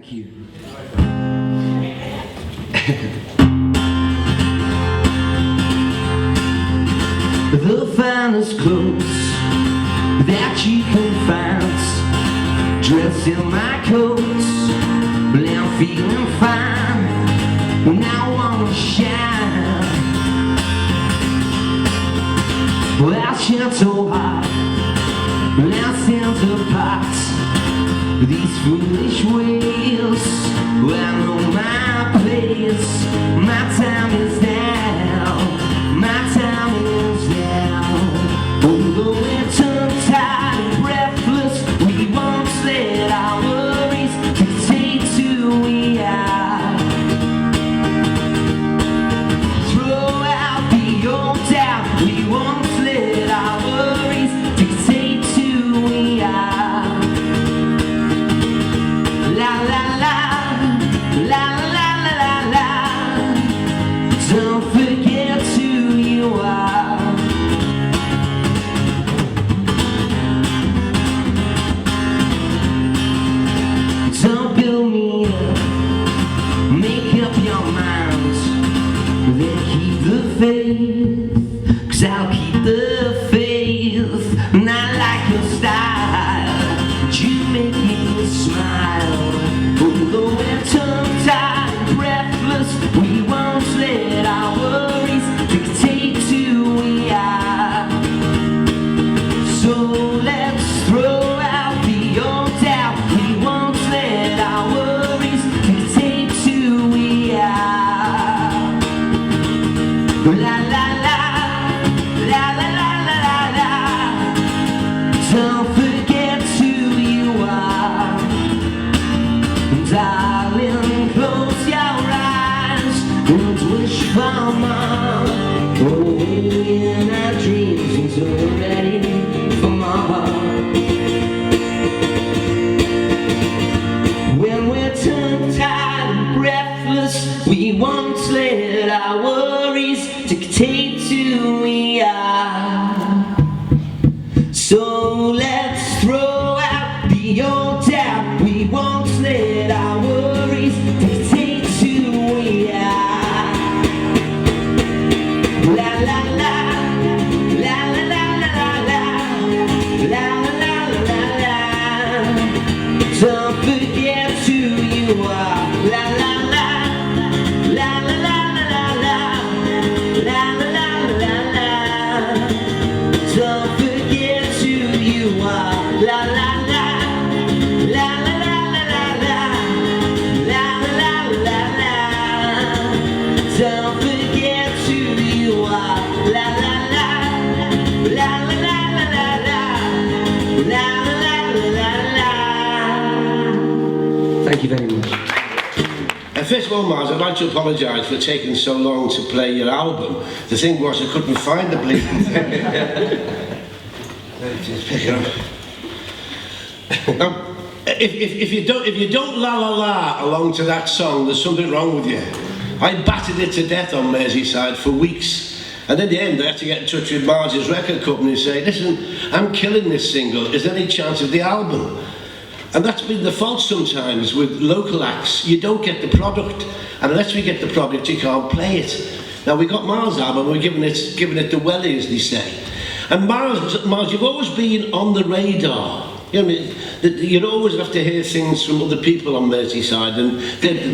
Thank you. The finest clothes that you can find, dressed in my coat, but I'm feeling fine. Now I wanna shine. Well, I shine so hard, I stand apart. These foolish ways, well, I know my place. My time is now, my time is now. Although we're tongue-tied and breathless, we won't let our worries dictate who we are. Throw out the old doubt, we won't let our worries dictate who we are. La la la, la la la la la. Don't forget who you are. Don't build me up, make up your mind, then keep the faith, 'cause I'll keep the faith. And I like your style, you make me smile. Although we're tongue-tied and breathless, we won't let our worries dictate who we are. So let's throw out the old doubt, we won't let our worries dictate who we are. La la la, la la la la la la. Don't forget who you are. Darling, close your eyes and wish for more. Oh, in our dreams, it's already for more. When we're tongue-tied and breathless, we won't let our worries dictate who we are. So let's throw out the old doubt, we won't let our worries dictate who we are. La la la, la la la la la, la la la la la. Don't forget who you are. La la la, la la la la la, la la la la la. Don't forget who you are. La la la, la la la la la, la la la la. Don't forget who you are. La la la, la la la la la, la la la la. Thank you very much. First of all, Mars, I'd like to apologise for taking so long to play your album. The thing was, I couldn't find the bleeding thing. Just pick it up. If you don't la la la along to that song, there's something wrong with you. I battered it to death on Merseyside for weeks, and in the end I had to get in touch with Mars's record company and say, listen, I'm killing this single, is there any chance of the album? And that's been the fault sometimes with local acts. You don't get the product, and unless we get the product, you can't play it. Now we got Mars' album, we're giving it the welly, as they say. And Mars, you've always been on the radar. You know, you'd always have to hear things from other people on Merseyside, and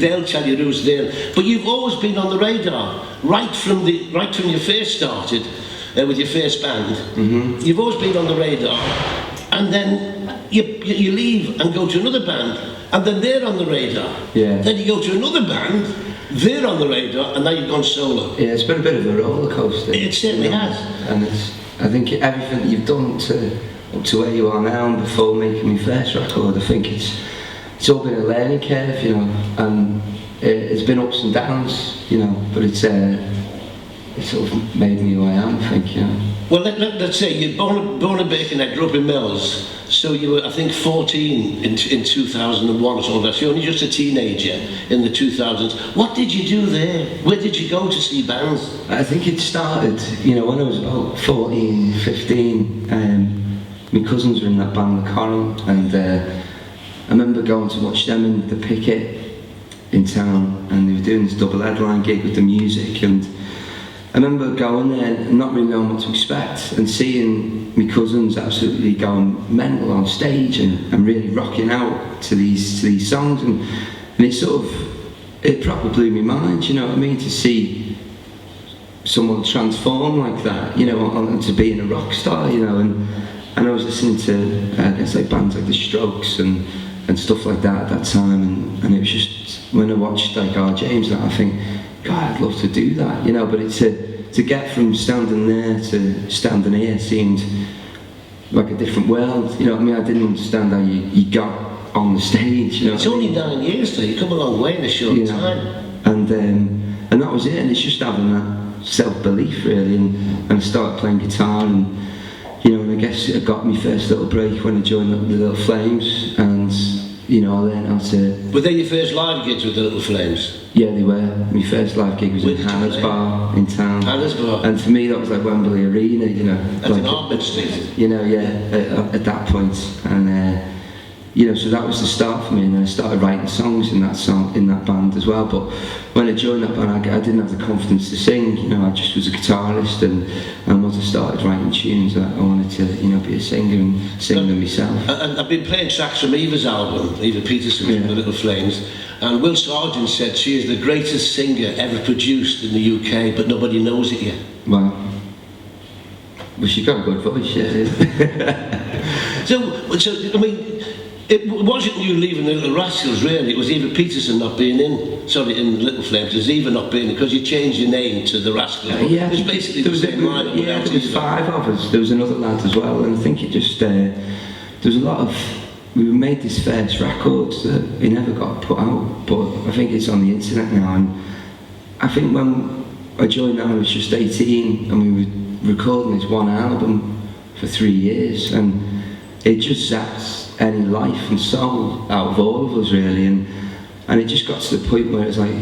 they'll tell you who's there. But you've always been on the radar, right from you first started with your first band. Mm-hmm. You've always been on the radar, and then you leave and go to another band, and then they're on the radar. Yeah. Then you go to another band, they're on the radar, and now you've gone solo. Yeah, it's been a bit of a roller coaster. It certainly has. And I think everything that you've done up to where you are now and before making my first record, I think it's all been a learning curve, you know, and it's been ups and downs, you know, but it's sort of made me who I am, I think, you know. Well, let's say you're born in Birkenhead, grew up in Mills, so you were, I think, 14 in 2001 or something. So you're only just a teenager in the 2000s. What did you do there? Where did you go to see bands? I think it started, you know, when I was about 14, 15. My cousins were in that band, the Coral, and I remember going to watch them in the Picket in town, and they were doing this double headline gig with the music, and I remember going there and not really knowing what to expect, and seeing my cousins absolutely going mental on stage and really rocking out to these songs, and it sort of, it proper blew my mind, you know what I mean, to see someone transform like that, you know, onto being a rock star, you know, and I was listening to, I guess, like bands like The Strokes and stuff like that at that time, and it was just, when I watched like R. James, I think, God, I'd love to do that, you know, but it's to get from standing there to standing here seemed like a different world, you know what I mean. I didn't understand how you got on the stage, you know. It's only 9 years though, you've come a long way in a short time. And that was it, and it's just having that self-belief really, and I started playing guitar, and you know, and I guess it got me first little break when I joined the Little Flames, and you know, I learned how to... Were they your first live gigs with the Little Flames? Yeah, they were. My first live gig was in Hannah's Bar in town. Hannah's Bar? And for me that was like Wembley Arena, you know. That's like in Hartman Street? You know, yeah, at that point. And you know, so that was the start for me, and then I started writing songs in that band as well. But when I joined that band, I didn't have the confidence to sing, you know. I just was a guitarist, and once I started writing tunes, I wanted to, you know, be a singer and sing them myself. And I've been playing tracks from Eva's album, Eva Peterson from the Little Flames, and Will Sargent said she is the greatest singer ever produced in the UK, but nobody knows it yet. Well, she got a good voice, yeah. So I mean, it wasn't you leaving the Little Rascals, really. It was Eva Peterson not being in Little Flames. It was Eva not being in, because you changed your name to the Rascals. Yeah, it was basically the same lineup. Yeah, there was 5 of us. There was another lad as well, and I think it just, there was a lot of, we made this first record that it never got put out, but I think it's on the internet now, and I think when I joined them I was just 18, and we were recording this one album for 3 years, and it just zapped any life and soul out of all of us really, and it just got to the point where it was like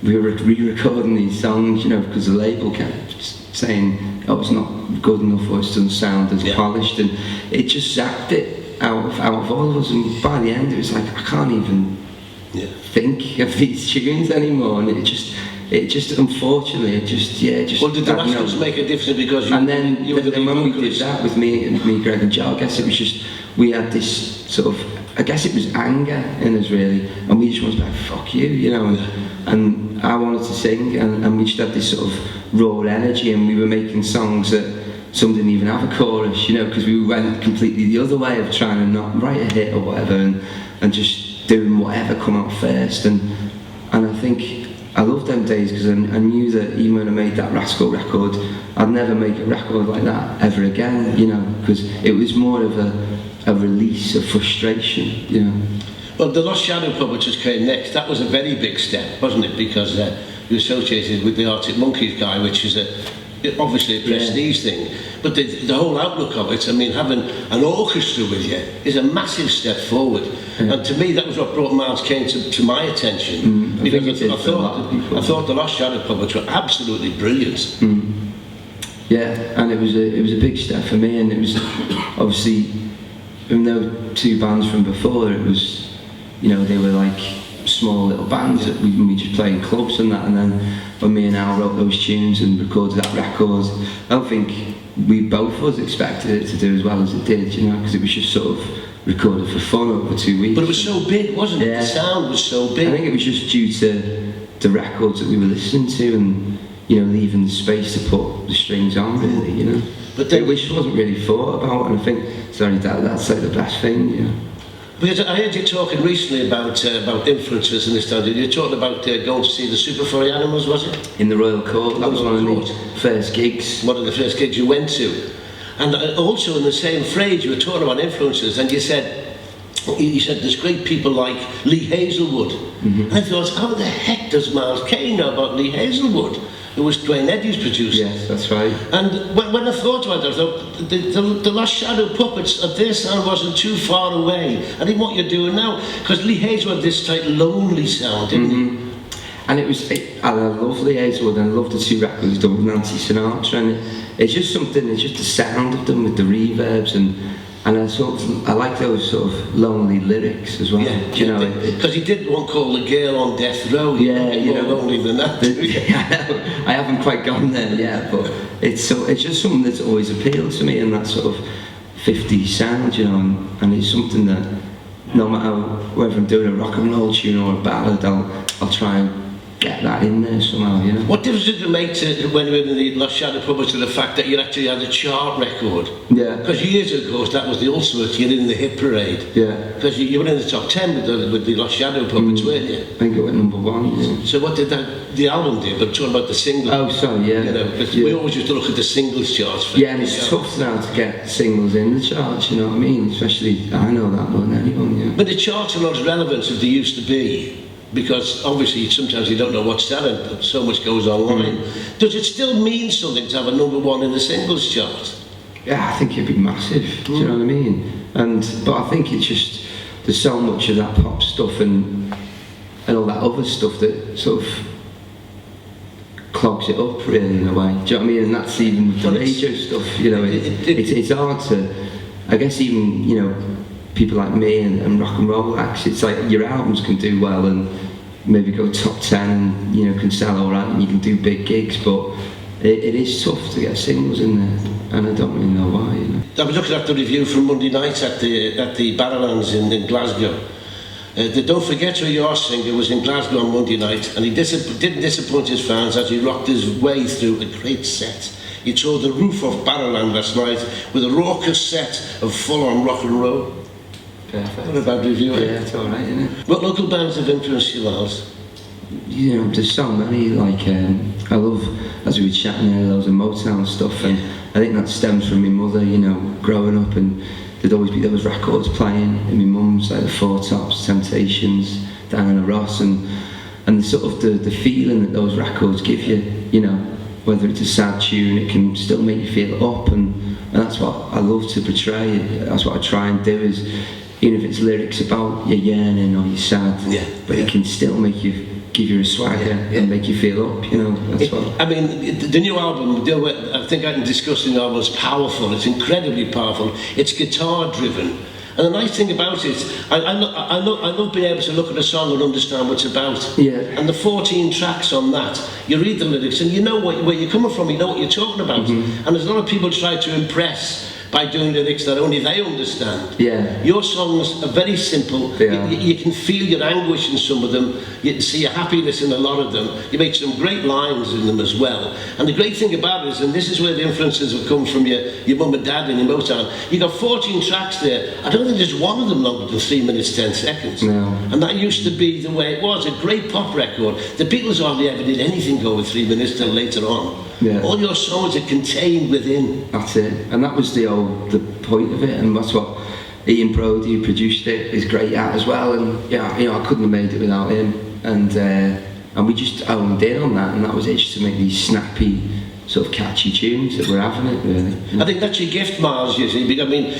we were re-recording these songs, you know, because the label kept saying, oh, it's not good enough, or it doesn't sound as polished, and it just zapped it out of all of us, and by the end it was like, I can't even think of these tunes anymore, and it just unfortunately, well, did the Rascals make a difference because you, and then you were the when we did that with me, Greg and Joe, I guess it was just, we had this sort of, I guess it was anger in us really, and we just wanted to be like, fuck you, you know, and I wanted to sing, and we just had this sort of raw energy, and we were making songs that some didn't even have a chorus, you know, because we went completely the other way of trying to not write a hit or whatever, and just doing whatever come out first, and I think I loved them days, because I knew that even when I made that Rascal record, I'd never make a record like that ever again, you know, because it was more of a release of frustration, you know. Well, the Lost Shadow Pub, which came next, that was a very big step, wasn't it? Because you associated with the Arctic Monkeys guy, which is obviously a prestige thing. But the whole outlook of it, I mean, having an orchestra with you is a massive step forward. And to me, that was what brought Miles Kane to my attention. Because I thought the Lost Shadow Puppets were absolutely brilliant. Yeah, and it was a big step for me, and it was obviously, even though 2 bands from before, it was, you know, they were like small little bands that we just played in clubs and that, and then when me and Al wrote those tunes and recorded that record, I don't think we both of us expected it to do as well as it did, you know, because it was just sort of recorded for fun over 2 weeks. But it was so big, wasn't it? The sound was so big. I think it was just due to the records that we were listening to, and, you know, leaving the space to put the strings on, really, you know. But then, which wasn't really thought about, and I think, that's like the best thing, you know. Because I heard you talking recently about influences and this time. You were talking about going to see the Super Furry Animals, was it? In the Royal Court. That was one of the first gigs. One of the first gigs you went to. And also in the same phrase, you were talking about influences, and you said there's great people like Lee Hazelwood. And I thought, how the heck does Miles Kane know about Lee Hazelwood? It was Dwayne Eddy's producer. Yes, that's right. And when I thought about it, I thought the Lost Shadow Puppets, their sound wasn't too far away. I think what you're doing now, because Lee Hazelwood had this type lonely sound, didn't he? And I love Lee Hazelwood, and I love the 2 records he's done with Nancy Sinatra, and it's just something, it's just the sound of them with the reverbs, and And I like those sort of lonely lyrics as well. Yeah, do you know? Because he did one called "The Girl on Death Row." Yeah, you more know, lonely than that. I haven't quite gone there yet, but it's just something that's always appealed to me, and that sort of 50s sound, you know, and it's something that no matter whether I'm doing a rock and roll tune or a ballad, I'll try and get that in there somehow, you know. What difference did it make to, when you were in the Lost Shadow Puppets, to the fact that you actually had a chart record? Yeah. Because years ago, that was the ultimate. You're in the hit parade. Yeah. Because you were in the top 10 with the Lost Shadow Puppets, weren't you? I think it went #1. Yeah. So what did the album do? But I'm talking about the single. Oh, sorry, yeah. You know, we always used to look at the singles charts. Yeah, and it's tough now to get singles in the charts, you know what I mean? Especially, I know that more than anyone, yeah. But the charts are not as relevant as they used to be, because obviously sometimes you don't know what's selling, but so much goes online. Does it still mean something to have a #1 in the singles chart? Yeah, I think it'd be massive, do you know what I mean? But I think it's just, there's so much of that pop stuff and all that other stuff that sort of clogs it up really in a way, do you know what I mean? And that's even with the radio stuff, you know, it's hard to, I guess even, you know, people like me and rock and roll acts, it's like your albums can do well and maybe go top 10 and, you know, can sell alright and you can do big gigs, but it is tough to get singles in there, and I don't really know why, you know. I was looking at the review from Monday night at the Barrowlands in Glasgow. The Don't Forget Who You Are singer was in Glasgow on Monday night, and he didn't disappoint his fans as he rocked his way through a great set. He toured the roof of Barrowland last night with a raucous set of full-on rock and roll. Perfect. Not a bad review, eh? Yeah, it's alright, isn't it? What What local bands have influenced you, Miles? You know, there's so many, like, I love, as we were chatting there, loads of Motown stuff, and I think that stems from my mother, you know, growing up, and there'd always be those records playing in my mum's, like the Four Tops, Temptations, Diana Ross, and the sort of the feeling that those records give you, you know, whether it's a sad tune, it can still make you feel up, and that's what I love to portray. That's what I try and do, is even if it's lyrics about your yearning or your sad, but it can still make you, give you a swagger and make you feel up, you know. That's what I mean, the new album, I think I can discuss the new album, is powerful. It's incredibly powerful. It's guitar driven. And the nice thing about it, I love being able to look at a song and understand what it's about. Yeah. And the 14 tracks on that, you read the lyrics and you know where you're coming from, you know what you're talking about. And there's a lot of people try to impress by doing lyrics that only they understand. Yeah. Your songs are very simple. You can feel your anguish in some of them. You can see your happiness in a lot of them. You make some great lines in them as well. And the great thing about it is, and this is where the influences have come from your mum and dad and your Motown, you got 14 tracks there. I don't think there's one of them longer than 3 minutes 10 seconds. No. And that used to be the way it was. A great pop record. The Beatles hardly ever did anything go with 3 minutes till later on. Yeah. All your songs are contained within. That's it, and that was the point of it, and that's what Ian Brody, who produced it, is great at as well. And yeah, you know, I couldn't have made it without him. And we just owned in on that, and that was it, just to make these snappy, sort of catchy tunes that we're having it really. I think that's your gift, Miles, you see. I mean,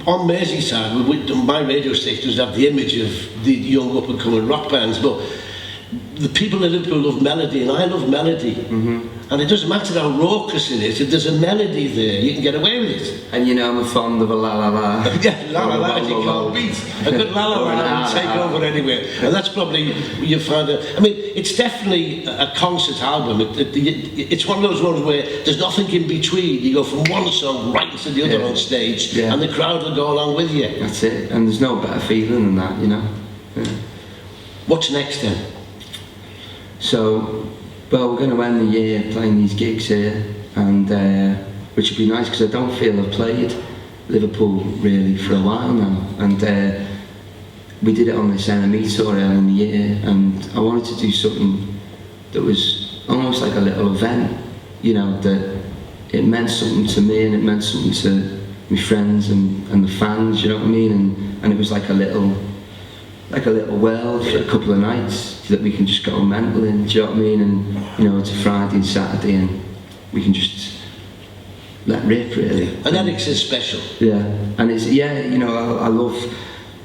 on Merseyside, my radio stations have the image of the young up and coming rock bands, but the people in Liverpool love melody, and I love melody. And it doesn't matter how raucous it is, if there's a melody there, you can get away with it. And you know, I'm fond of a la la la. Yeah, la la la, you can't beat. A good la la la will take over anywhere. And that's probably, you find I mean, it's definitely a concert album. It's one of those ones where there's nothing in between. You go from one song right into the other on stage, and the crowd will go along with you. That's it, and there's no better feeling than that, you know. Yeah. What's next then? So, well, we're going to end the year playing these gigs here, and which would be nice because I don't feel I've played Liverpool really for a while now. And we did it on this NME tour earlier in the year, and I wanted to do something that was almost like a little event, you know, that it meant something to me and it meant something to my friends and the fans, you know what I mean? And it was like a little world for a couple of nights that we can just go mental in, do you know what I mean? And you know, it's a Friday and Saturday and we can just let rip really. And Eric's is special. Yeah, and it's, you know, I love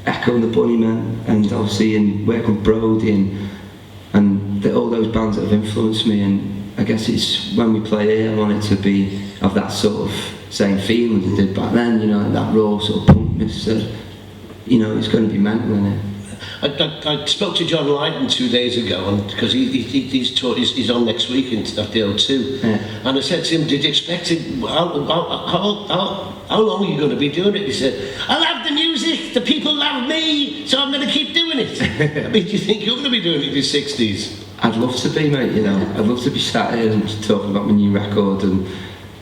Echo and the Bunnymen, and obviously in working with Brody and all those bands that have influenced me, and I guess it's when we play here I want it to be of that sort of same feelings I did back then, you know, that raw sort of punkness that, you know, it's going to be mental in it. I spoke to John Lydon 2 days ago, and because he's on next week at the O2, and I said to him, "Did you expect it? How long are you going to be doing it?" He said, "I love the music. The people love me, so I'm going to keep doing it." I mean, do you think you're going to be doing it in your 60s? I'd love to be, mate. You know, I'd love to be sat here and talking about my new record, and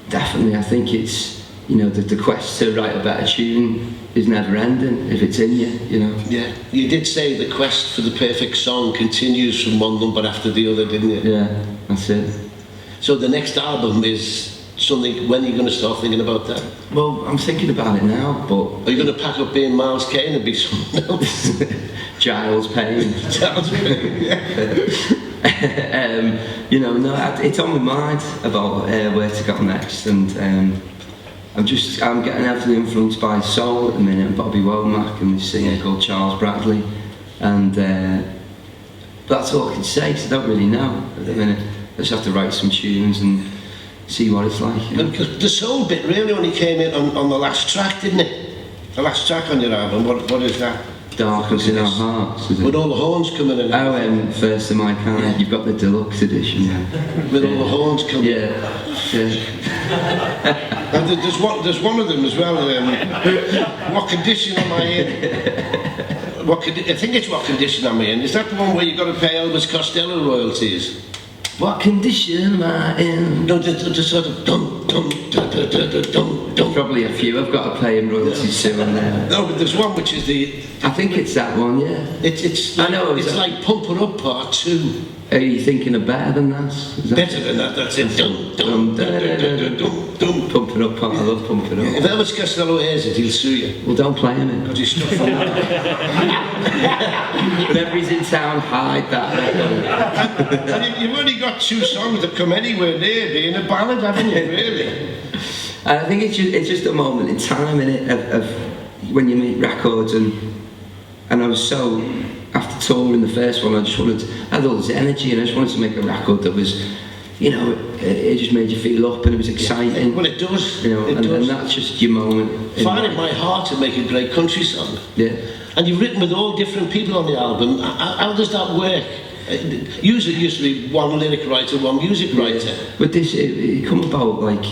definitely, I think it's, you know, the quest to write a better tune is never ending if it's in you, you know. Yeah, you did say the quest for the perfect song continues from one number after the other, didn't you? Yeah, that's it. So the next album is something, when are you going to start thinking about that? Well, I'm thinking about it now, but... Are you going to pack up being Miles Kane and be someone else? Giles Payne. Giles Payne, yeah. You know, no, it's on my mind about where to go next, and I'm getting heavily influenced by soul at the minute, and Bobby Womack and this singer called Charles Bradley, and that's all I can say, because I don't really know at the minute. I just have to write some tunes and see what it's like. You know? And the soul bit really only came in on the last track, didn't it? The last track on your album, what is that? Darkness in Our Hearts, is it? With all the horns coming in. Oh, First of My Kind, yeah. You've got the deluxe edition. Yeah. With all the horns coming in. Yeah. And there's one of them as well. What condition am I in? I think it's What Condition Am I In? Is that the one where you've got to pay Elvis Costello royalties? What condition am I in? No, just sort of dum dum da da da da dum dum. Probably a few I've got to pay him royalties to on there. No, but there's one which is I think it's that one, yeah. It's like, I know. It's like Pump It Up Part 2. Are you thinking of better than that? Better than that, that's it. Dum dum da da da da dum dum. Pump It Up, I love Pump It Up. If Elvis Costello hears it, he'll sue you. Well, don't play him in. Because he's stuff. Whenever he's in town, hide that record. And you've only got 2 songs that come anywhere near being a ballad, haven't you, really? And I think it's just a moment in time, innit, of when you make records, and I was so, after touring the first one, I had all this energy, and I just wanted to make a record that was, you know, it just made you feel up, and it was exciting. Well, it does. You know, it does. And that's just your moment. Find it my heart to make a great country song. Yeah. And you've written with all different people on the album. How does that work? Usually it used to be one lyric writer, one music writer. But this, it come about like,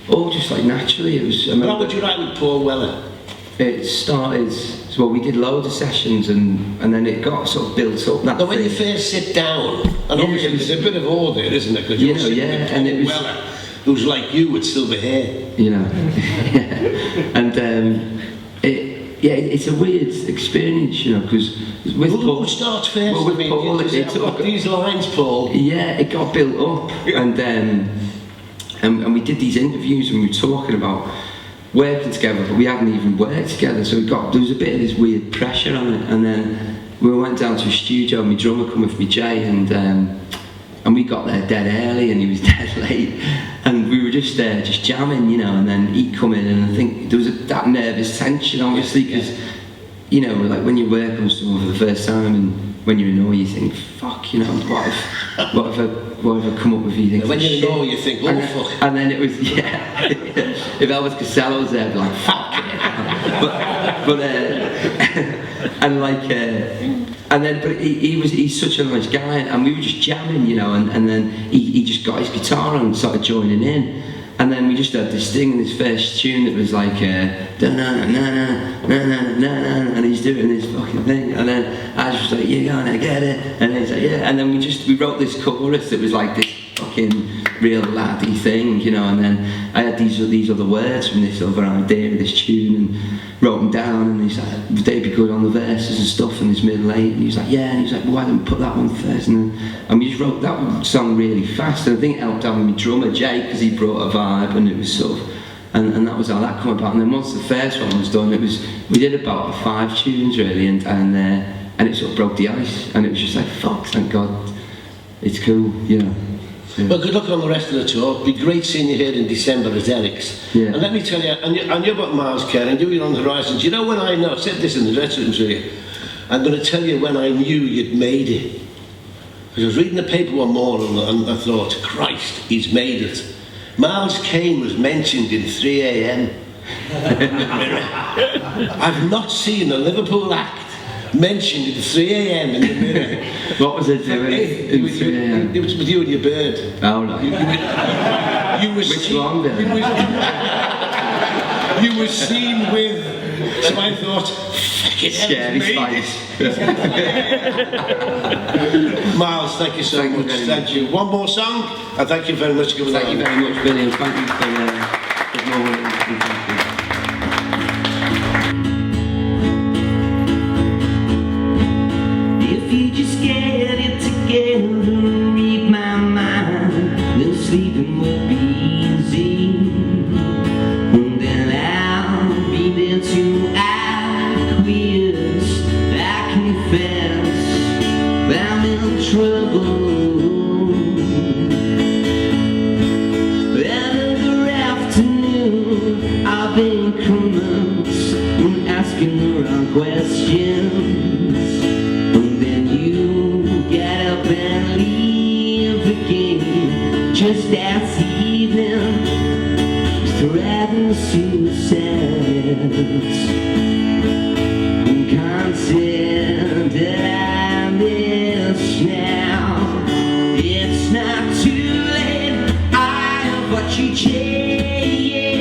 all just like naturally. It was. How would you write with Paul Weller? It started, well, we did loads of sessions, and then it got sort of built up. That now, when you first sit down, and obviously there's a bit of order, isn't there? Because you're sitting with Paul Weller, who's like you with silver hair. You know, yeah. And it's a weird experience, you know, because with Paul... Who starts first? Well, with Paul, these lines, Paul. Yeah, it got built up, and we did these interviews, and we were talking about working together, but we hadn't even worked together, so there was a bit of this weird pressure on it, and then we went down to a studio, and my drummer come with me, Jay, and we got there dead early, and he was dead late, and we were just jamming, you know, and then he'd come in, and I think there was that nervous tension, obviously, because, you know, like when you work on someone for the first time, and when you're in awe, you think, fuck, you know, what if I come up with you? When you're in awe, you think, oh, fuck. And then it was, yeah, if Elvis Costello was there, I'd be like, fuck it. But he's such a nice guy, and we were just jamming, you know, and then he just got his guitar and started joining in. And then we just had this thing in his first tune that was like, and he's doing this fucking thing. And then I was just like, you're gonna get it. And he's like, yeah. And then we wrote this chorus that was like this fucking real laddie thing, you know. And then I had these other words from this other idea of this tune, and wrote them down. And he's like, would they be good on the verses and stuff? And this middle eight. And he was like, yeah. And he was like, well, why don't we put that one first? And we just wrote that song really fast. And I think it helped having my drummer Jay, because he brought a vibe, and it was sort of, and that was how that came about. And then once the first one was done, we did about 5 tunes really, and it sort of broke the ice, and it was just like, fuck, thank God, it's cool, you know. Yeah. Well, good luck on the rest of the tour. It'll be great seeing you here in December at Eric's. Yeah. And let me tell you, and you're about Miles Kane, and you're on the horizon. Do you know when I know? I said this in the dressing room to you. I'm going to tell you when I knew you'd made it. Because I was reading the paper one morning, and I thought, Christ, he's made it. Miles Kane was mentioned in 3 a.m. I've not seen a Liverpool act mentioned in 3 a.m. in the Mirror. What was it doing? It was with you and your bird. Oh, no. You were Which one, Billy? You were seen with. So I thought, Scary spice. Miles, thank you so much. Thank you. One more song, and thank you very much for coming Thank you along. very much, Billy, and thank you for the moment. If you just get it together and read my mind, then sleeping will be easy. And then I'll be there to acquiesce. I confess I'm in trouble. Another afternoon of increments when asking the wrong questions. And then you get up and leave again, just as evening threatened suicides. Consider this now. It's not too late. I have what you change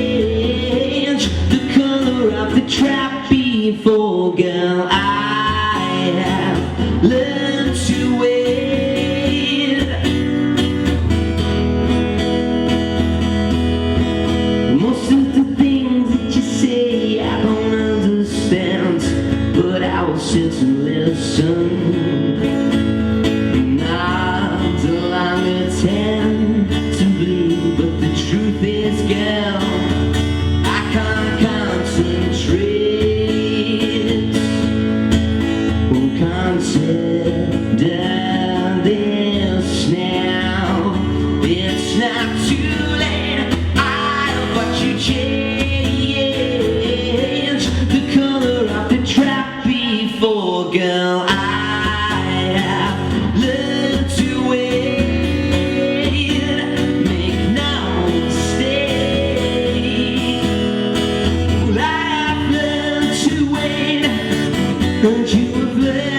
the color of the trap before, girl. I have learned to wait. Most of the things that you say I don't understand, but I will sit and listen. Not till I'm attentively, but the truth is, girl, I can't concentrate. Consider this now. It's not too late. I have what you change the color of the trap before, girl. I have learned to wait. Make no mistake. Well, I have learned to wait, and you have learned